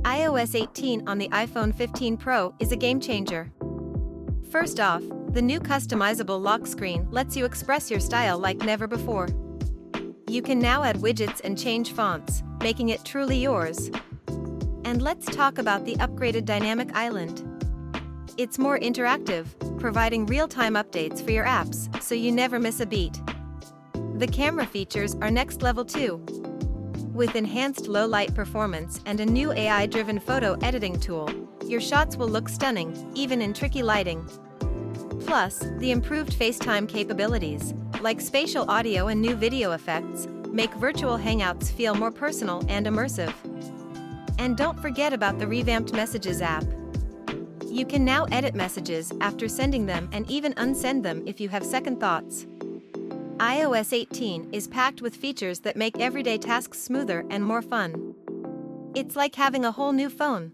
iOS 18 on the iPhone 15 Pro is a game changer. First off, the new customizable lock screen lets you express your style like never before. You can now add widgets and change fonts, making it truly yours. And let's talk about the upgraded dynamic island. It's more interactive, providing real-time updates for your apps so you never miss a beat. The camera features are next level too. With enhanced low-light performance and a new AI-driven photo editing tool, your shots will look stunning, even in tricky lighting. Plus, the improved FaceTime capabilities, like spatial audio and new video effects, make virtual hangouts feel more personal and immersive. And don't forget about the revamped Messages app. You can now edit messages after sending them and even unsend them if you have second thoughts. iOS 18 is packed with features that make everyday tasks smoother and more fun. It's like having a whole new phone.